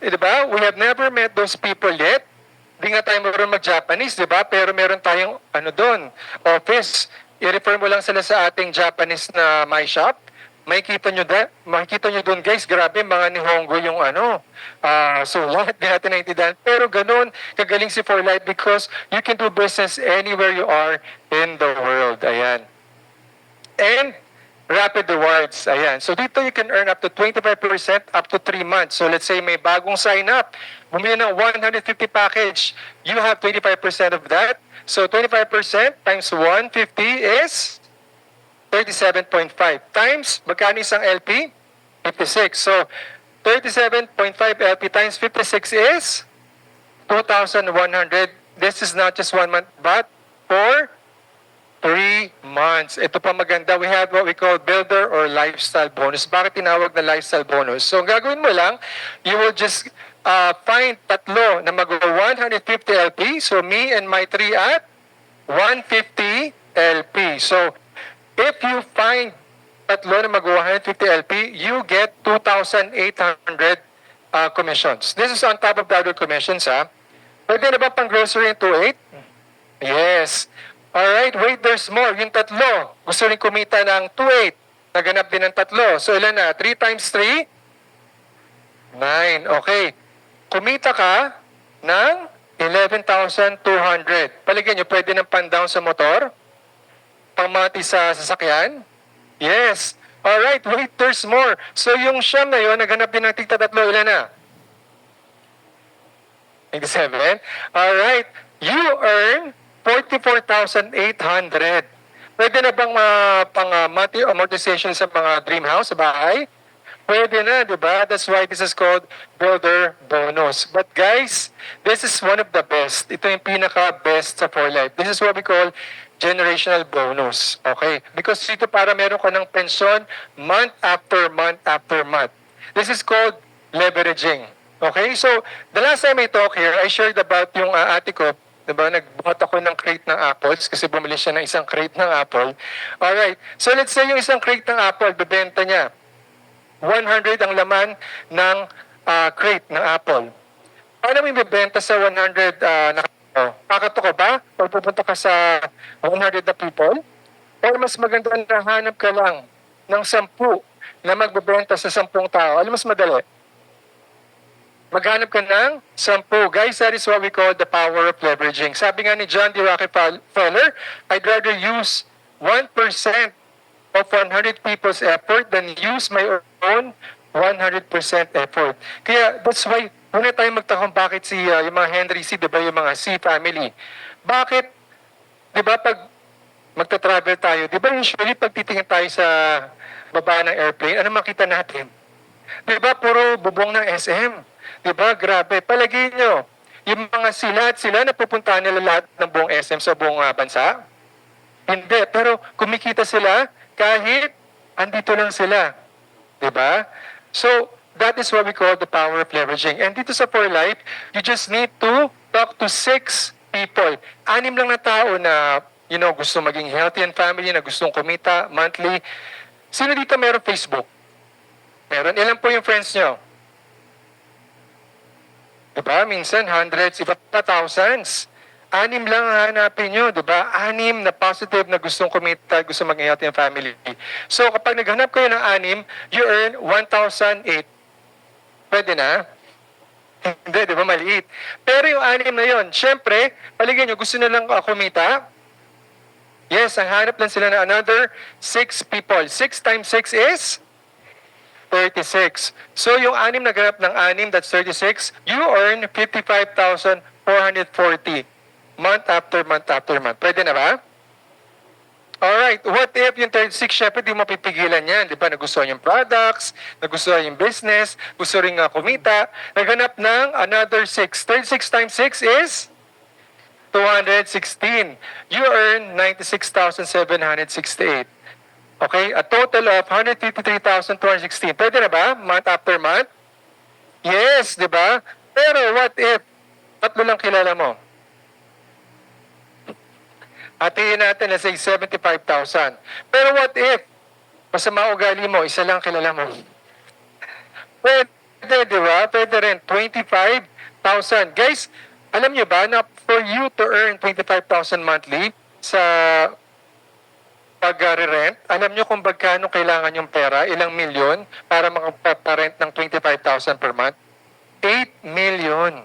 Diba? We have never met those people yet. Di nga tayo marunong mag-Japanese, diba? Pero meron tayong, doon, office. I-refer mo lang sila sa ating Japanese na My Shop. Makikita nyo doon, guys, grabe, mga Nihongo yung sulat, di natin naintindihan. Pero ganun, kagaling si For Life because you can do business anywhere you are in the world. Ayan. And rapid rewards. Ayan. So dito you can earn up to 25% up to 3 months. So let's say may bagong sign up. Bumili ng 150 package. You have 25% of that. So 25% times 150 is 37.5. Times, magkano isang LP? 56. So 37.5 LP times 56 is 2,100. This is not just 1 month but for 3 months. Ito pa maganda. We have what we call builder or lifestyle bonus. Bakit tinawag na lifestyle bonus? So, ang gagawin mo lang, you will just find tatlo na mag-150 LP. So, me and my 3 at 150 LP. So, if you find tatlo na mag-150 LP, you get 2,800 commissions. This is on top of the other commissions, ha? Pwede na ba pang grocery yung 2,800? Yes. Alright, wait, there's more. Yung tatlo, gusto rin kumita ng 2,800. Naganap din ng tatlo. So, ilan na? 3 times 3? 9. Okay. Kumita ka ng 11,200. Paligyan nyo, pwede ng pan-down sa motor? Pangmati sa sasakyan? Yes. Alright, wait, there's more. So, yung siyam na yun, naganap din ng tigta tatlo. Ilan na? 87. Alright, you earn 44,800. Pwede na bang pang-monthly amortization sa mga dream house, sa bahay? Pwede na, di ba? That's why this is called builder bonus. But guys, this is one of the best. Ito yung pinaka-best sa For Life. This is what we call generational bonus. Okay? Because ito para meron ka ng pensyon month after month after month. This is called leveraging. Okay? So, the last time I talked here, I shared about yung ate ko. Diba? Nagbuhat ako ng crate ng apples kasi bumili siya ng isang crate ng apple. Alright. So let's say yung isang crate ng apple, bebenta niya. 100 ang laman ng crate ng apple. Paano mo ibebenta sa 100 na kakato ka ba? O pupunta ka sa 100 na people? O mas maganda na hanap ka lang ng 10 na magbebenta sa 10 tao? Ano mas madali? Maghanap ka ng 10. Guys, that is what we call the power of leveraging. Sabi nga ni John D. Rockefeller, I'd rather use 1% of 100 people's effort than use my own 100% effort. Kaya that's why, muna tayo magtakong bakit yung mga Henry C, di ba, yung mga C family. Bakit, di ba, pag magta-travel tayo, di ba usually pag titingin tayo sa baba ng airplane, ano makita natin? Di ba, puro bubong ng SM. Di ba, grabe. Palagay nyo, yung mga sila na pupuntahan nila lahat ng buong SM sa buong bansa? Hindi, pero kumikita sila kahit andito lang sila. Di ba? So, that is what we call the power of leveraging. And dito sa For Life, you just need to talk to 6 people. 6 lang na tao na, gusto maging healthy and family, na gustong kumita monthly. Sino dito meron Facebook? Meron. Ilan po yung friends nyo? Diba? Minsan, hundreds, iba pa thousands. 6 lang hanapin nyo, diba? 6 na positive na gustong kumita, gustong maging healthy and family. So, kapag naghanap kayo ng 6, you earn 1,008. Pwede na? Hindi, di ba? Maliit. Pero yung 6 na yon, syempre, paligyan nyo, gusto nilang kumita. Yes, ang hanap lang sila na another 6 people. 6 times 6 is 36. So, yung 6 na ganap ng 6, that's 36, you earn 55,440 month after month after month. Pwede na ba? Alright, what if yung 36, syempre di mo mapipigilan yan, di ba? Nagustuhan yung products, nagustuhan yung business, gusto rin kumita, naghanap ng another 6. 36 times 6 is 216. You earn 96,768. Okay, a total of 153,216. Pwede na ba? Month after month? Yes, di ba? Pero what if 3 lang kilala mo? Hatiin natin, let's say 75,000. Pero what if masama ugali mo, 1 lang kilala mo? Pwede, di ba? Pwede rin. 25,000. Guys, alam nyo ba na for you to earn 25,000 monthly sa pag-rent, alam nyo kung bagkano kailangan yung pera, ilang milyon para makapag-rent ng 25,000 per month? 8 million.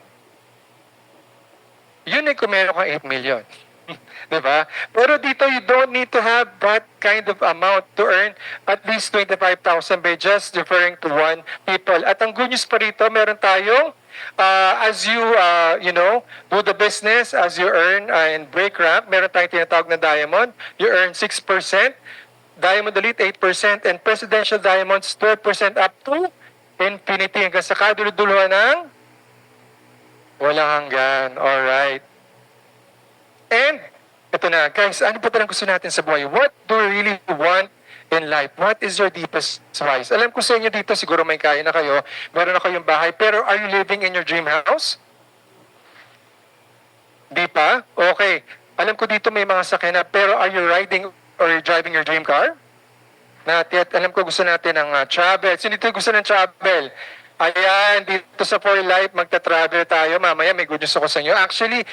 Yun ay kung meron kang 8 million. Diba? Pero dito, you don't need to have that kind of amount to earn at least 25,000 by just referring to one people. At ang good news pa rito, meron tayong as you, do the business, as you earn and break rank, meron tayong tinatawag na diamond. You earn 6%, diamond elite 8%, and presidential diamonds 12% up to infinity. Hanggang sa kaduluduluhan ng walang hanggan. Alright. And, ito na, guys, ano pa talagang gusto natin sa buhay? What do we really want in life? What is your deepest wise? Alam ko sa inyo dito, siguro may kaya na kayo, meron na kayong bahay, pero are you living in your dream house? Di pa? Okay. Alam ko dito may mga sakyan na, pero are you riding or driving your dream car? Not yet. Alam ko gusto natin ng travel. Sino dito gusto ng travel? Ayan, dito sa For Life, magta-travel tayo. Mamaya may good news ako sa inyo. Actually,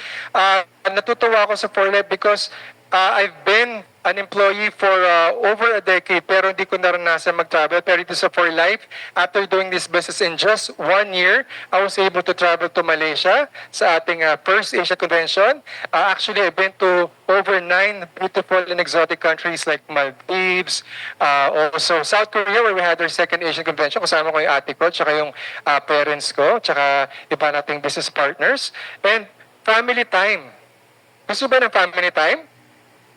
natutuwa ako sa For Life because I've been an employee for over a decade pero hindi ko naranasan mag-travel. Pero dito sa For Life, after doing this business in just 1 year, I was able to travel to Malaysia sa ating first Asia Convention. Actually, I've been to over 9 beautiful and exotic countries like Maldives, also South Korea where we had our second Asian Convention. Kasama ko yung ate ko, tsaka yung parents ko, tsaka iba nating business partners. And family time. Gusto ba ng family time?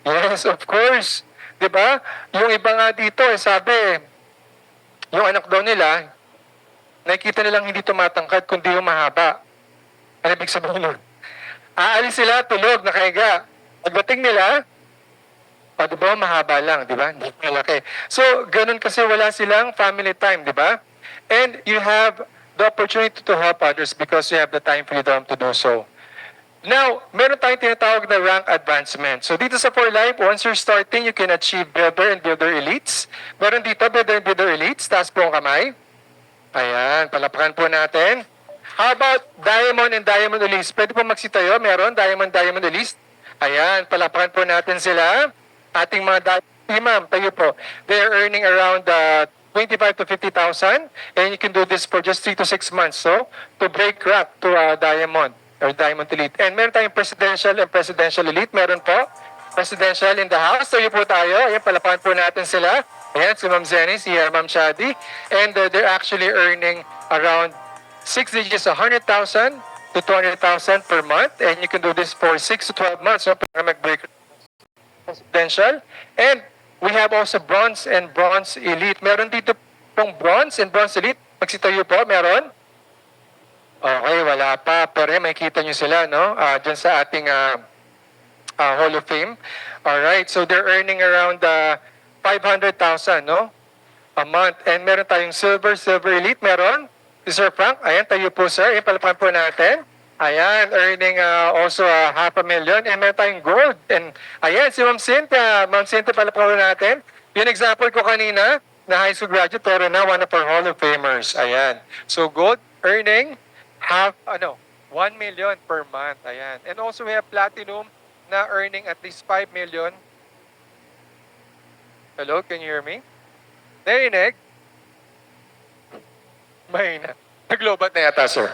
Yes, of course. Diba? Yung iba nga dito, sabi, yung anak daw nila, nakikita nilang hindi tumatangkad kundi yung mahaba. Ano ibig sabihin nun? Aalis sila, tulog, nakahiga. Pagdating nila, diba, mahaba lang, diba? Hindi malaki. So, ganun kasi wala silang family time, diba? And you have the opportunity to help others because you have the time freedom to do so. Now, meron tayong tinatawag na rank advancement. So dito sa For Life, once you're starting, you can achieve Builder and Builder Elites. Meron dito, Builder and Builder Elites. Taas po ang kamay. Ayan, palapakan po natin. How about Diamond and Diamond Elites? Pwede po magsitayo. Meron, Diamond Elites. Ayan, palapakan po natin sila. Ating mga ma'am, tayo po. They're earning around 25 to 50,000, and you can do this for just 3 to 6 months. So, to break crack to diamond or diamond elite. And meron tayong presidential and presidential elite. Meron po, presidential in the house. So, yun po tayo. Ayan, palapan po natin sila. Ayan, si Ma'am Zenny, si Ma'am Shadi. And they're actually earning around 6 digits, 100,000 to 200,000 per month. And you can do this for 6 to 12 months. So, para mag-break presidential. And we have also bronze and bronze elite. Meron dito pong bronze and bronze elite. Magsitayo po, meron? Okay, wala pa. Pero makikita nyo sila, no? Dyan sa ating Hall of Fame. Alright, so they're earning around 500,000, no? A month. And meron tayong silver elite. Meron? Si Sir Frank. Ayan, tayo po, sir. Ayan, palapan po natin. Ayan, earning also 500,000. And meron tayong gold. And ayan, si Ma'am Cynthia. Ma'am Cynthia, pala po natin. Yung example ko kanina, na high school graduate, pero na one of our Hall of Famers. Ayan. So gold earning 1 million per month. Ayan. And also we have platinum na earning at least 5 million. Hello, can you hear me? Narinig? Mahina. Naglobat na yata, sir.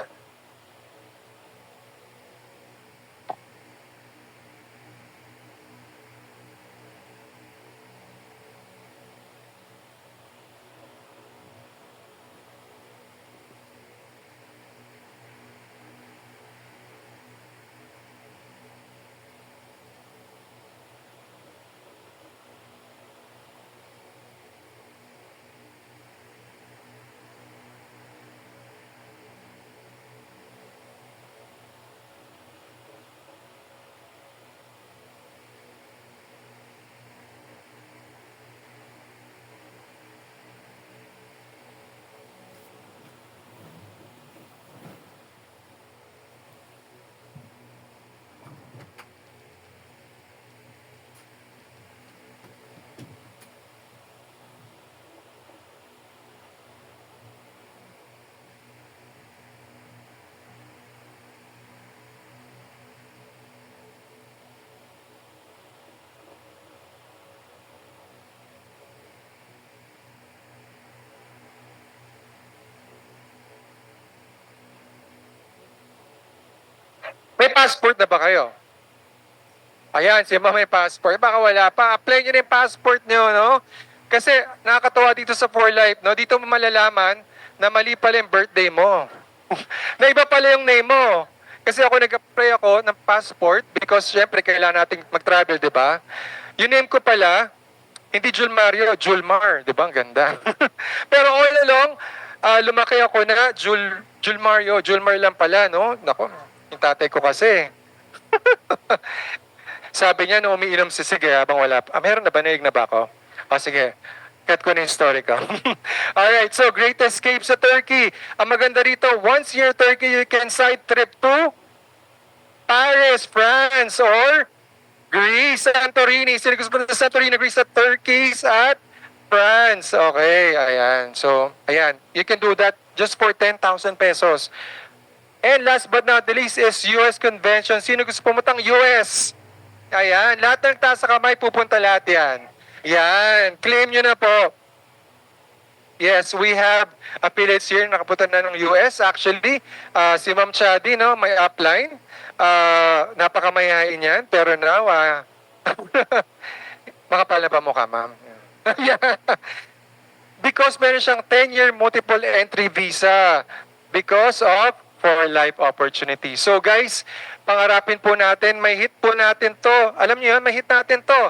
May passport na ba kayo? Ayan, si Ma'am may passport. Baka wala pa. Apply nyo na yung passport nyo, no? Kasi nakakatawa dito sa 4Life, no? Dito mo malalaman na mali pala yung birthday mo. Na iba pala yung name mo. Kasi ako nag-apply ako ng passport because syempre kailangan nating mag-travel, di ba? Yung name ko pala, hindi Julmario, Julmar. Di ba? Ang ganda. Pero all along, lumaki ako na Julmario. Julmar lang pala, no? Nako, yung tatay ko kasi. Sabi niya, nung umiinom si Sige habang wala pa. Meron na ba? Naig na ba ako? Sige. Cut ko na yung story ko. Alright, so Great Escape sa Turkey. Ang maganda rito, once year Turkey, you can side trip to Paris, France, or Greece, Santorini. Sino gusto mo sa Santorini, Greece, at Turkey, at France. Okay, ayan. So, ayan. You can do that just for 10,000 pesos. And last but not the least is US Convention. Sino gusto pumutang US? Ayan, lahat ng taas sa kamay, pupunta lahat yan. Yan, claim nyo na po. Yes, we have affiliates here, nakapunta na ng US. Actually, si Ma'am Chadi, no, may upline. Napakamayain yan, pero now, makapal na ba mukha, ma'am? Yeah. Because meron siyang 10-year multiple entry visa because of for life opportunity. So guys, pangarapin po natin, may hit po natin to. Alam niyo yun, may hit natin to.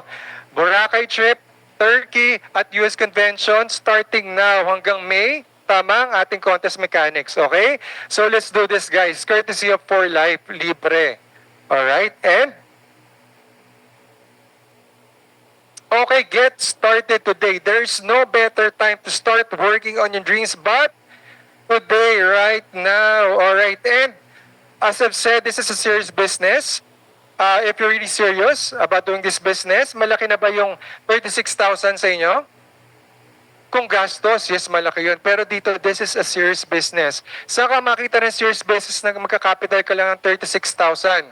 Boracay trip, Turkey at US Convention starting now hanggang May. Tama ang ating contest mechanics, okay? So let's do this guys. Courtesy of 4Life, libre. Alright? And okay, get started today. There's no better time to start working on your dreams but today, right now. Alright, and as I've said, this is a serious business. If you're really serious about doing this business, malaki na ba yung 36,000 sa inyo? Kung gastos, yes, malaki yun. Pero dito, this is a serious business. Saka makita ng serious business na magkakapital ka lang ng 36,000.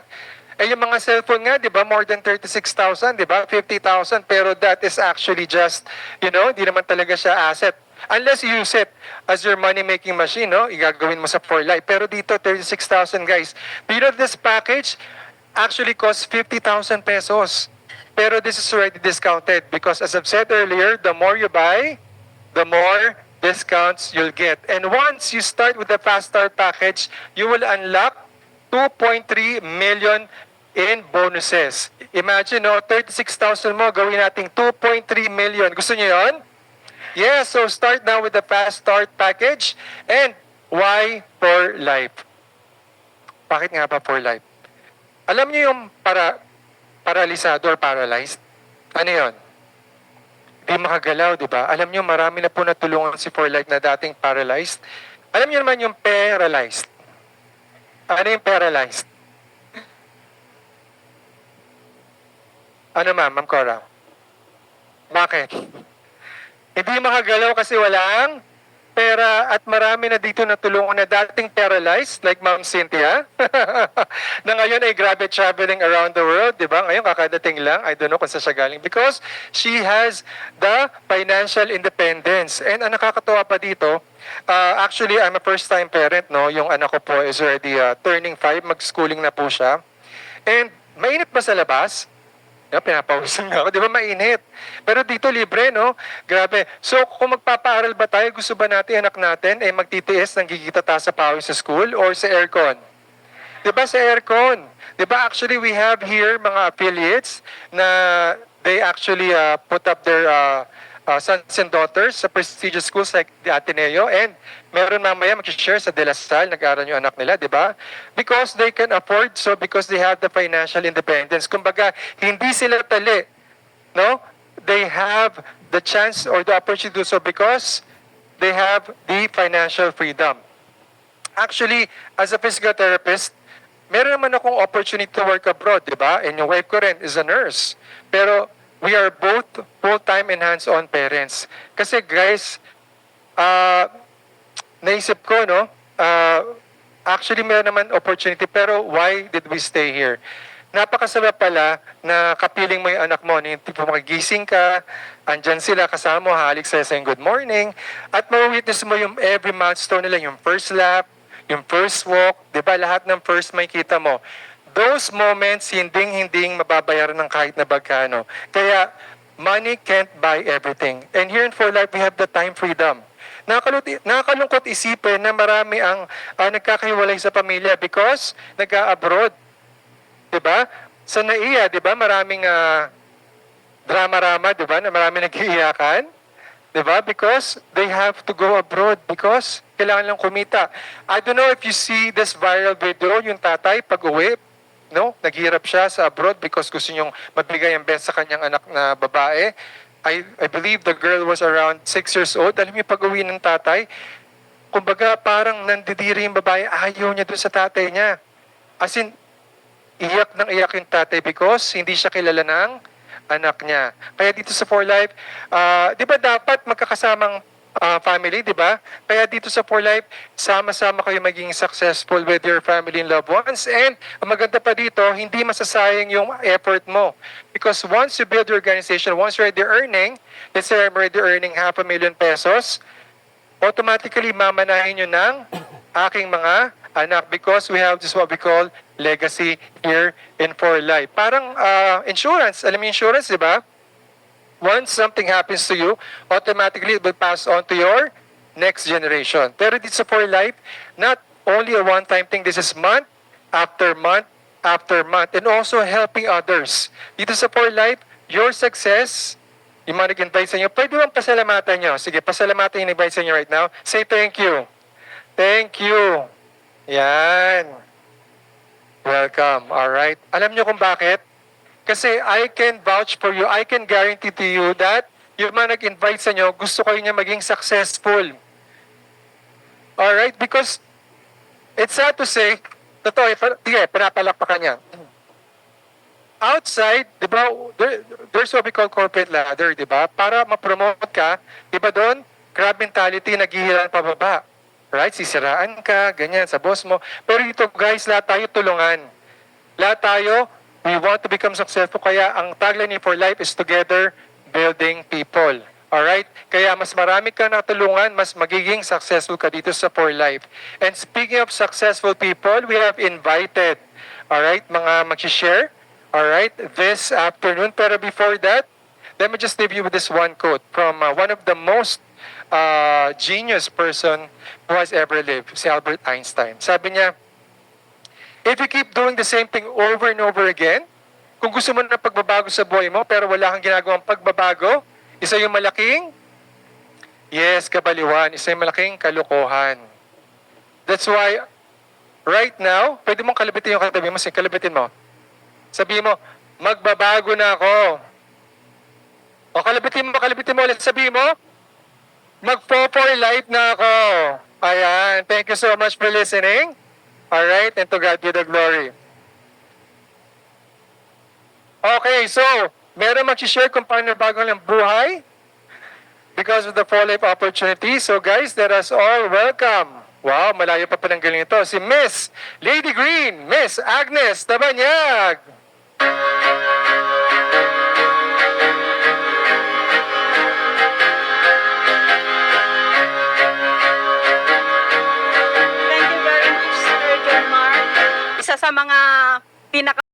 Eh yung mga cellphone nga, di ba, more than 36,000, di ba, 50,000. Pero that is actually just, you know, hindi naman talaga siya asset. Unless you use it as your money-making machine, no? Igagawin mo sa for life. Pero dito, 36,000 guys. Do you know this package actually costs 50,000 pesos? Pero this is already discounted because as I've said earlier, the more you buy, the more discounts you'll get. And once you start with the Fast Start package, you will unlock 2.3 million in bonuses. Imagine, no, 36,000 mo, gawin nating 2.3 million. Gusto niyo yon? Yeah, so start now with the Fast Start package. And why for life? Bakit nga ba for life? Alam niyo yung paralisado or paralyzed? Ano yon? Di makagalaw, di ba? Alam niyo, marami na po natulungan si For Life na dating paralyzed. Alam niyo naman yung paralyzed. Ano yung paralyzed? Ano ma'am Cora? Bakit? Hindi makagalaw kasi walang pera at marami na dito natulungan na dating paralyzed like Ma'am Cynthia na ngayon ay grabe traveling around the world, di ba? Ngayon kakadating lang, I don't know kung saan siya galing because she has the financial independence. And ang nakakatawa pa dito, actually I'm a first-time parent, no? Yung anak ko po is already turning 5, mag-schooling na po siya. And mainit ba sa labas? Yeah, pinapawisan nga ako. Di ba mainit? Pero dito libre, no? Grabe. So, kung magpapaaral ba tayo, gusto ba natin anak natin ay magtitiis ng gigitata sa pawis sa school or sa aircon? Di ba sa aircon? Di ba actually we have here mga affiliates na they actually put up their sons and daughters sa prestigious schools like the Ateneo and meron mamaya mag-share sa De La Salle, nag-aaral yung anak nila, di ba? Because they can afford, so because they have the financial independence. Kumbaga, hindi sila tali, no? They have the chance or the opportunity to do so because they have the financial freedom. Actually, as a physical therapist, meron naman akong opportunity to work abroad, di ba? And yung wife ko rin is a nurse. Pero we are both full-time and hands-on parents. Kasi guys, naisip ko, no? Actually, meron naman opportunity, pero why did we stay here? Napakasarap pala na kapiling mo yung anak mo. Yung tipo magigising ka, andyan sila kasama mo, halik sa'yo saying good morning, at ma-witness mo yung every milestone nila, yung first lap, yung first walk, di ba? Lahat ng first may kita mo. Those moments, hindi mababayaran ng kahit na bagkano. Kaya, money can't buy everything. And here in For Life, we have the time freedom. Nakakalungkot isipin na marami ang nagkakahiwalay sa pamilya because nag-abroad. Diba? Sa NAIA, diba? Maraming drama-rama, diba? Na maraming nag-iiyakan. Diba? Because they have to go abroad because kailangan lang kumita. I don't know if you see this viral video, yung tatay pag-uwi, no? Naghirap siya sa abroad because gusto niyong mabigay ang best sa kanyang anak na babae. I believe the girl was around 6 years old. Alam niyo, pag-uwi ng tatay, kumbaga parang nandidiri yung babae, ayaw niya dun sa tatay niya. As in, iyak yung tatay because hindi siya kilala ng anak niya. Kaya dito sa For Life, di ba dapat magkakasamang family, di ba? Kaya dito sa For Life, sama-sama kayo maging successful with your family and loved ones. And ang maganda pa dito, hindi masasayang yung effort mo. Because once you build your organization, once you're already earning, let's say I'm already earning 500,000 pesos, automatically mamanahin nyo ng aking mga anak because we have this what we call legacy here in For Life. Parang insurance. Alam mo insurance, di ba? Once something happens to you, automatically it will pass on to your next generation. Pero dito sa For Life, not only a one-time thing, this is month after month after month, and also helping others. Dito sa For Life, your success, yung mga nag-invite sa inyo, pwede bang pasalamatan nyo? Sige, pasalamatan yung invite sa inyo right now. Say thank you. Thank you. Yan. Welcome. Alright. Alam nyo kung bakit? Kasi I can vouch for you, I can guarantee to you that yung mga nag-invite sa inyo, gusto kayo niya maging successful. Alright? Because it's sad to say, totoo, pinapalakpakan niya. Outside, di ba, there's what we call corporate ladder, di ba? Para ma-promote ka, di ba doon, crab mentality, naghihilan pababa. Right? Sisiraan ka, ganyan, sa boss mo. Pero dito, guys, lahat tayo tulungan. Lahat tayo, we want to become successful. Kaya ang tagline ni For Life is together building people. Alright? Kaya mas marami kang natulungan, mas magiging successful ka dito sa For Life. And speaking of successful people, we have invited, alright, mga mag-share, alright, this afternoon. Pero before that, let me just leave you with this one quote from one of the most genius person who has ever lived, si Albert Einstein. Sabi niya, if you keep doing the same thing over and over again, kung gusto mo na pagbabago sa buhay mo pero wala kang ginagawang pagbabago, isa yung malaking, yes, kabaliwan, isa yung malaking kalokohan. That's why, right now, pwede mong kalabitin yung katabi mo, kalabitin mo. Sabihin mo, magbabago na ako. O kalabitin mo ulit, sabihin mo, mag-for life na ako. Ayan, thank you so much for listening. Alright, and to God be the glory. Okay, so, meron mag-share kung paano bago ng buhay because of the For Life opportunity. So guys, let us all welcome. Wow, malayo pa ng galing ito. Si Miss Lady Green, Miss Agnes Tabanyag. Thank you very much, Sir John Mark. Isa sa mga pinaka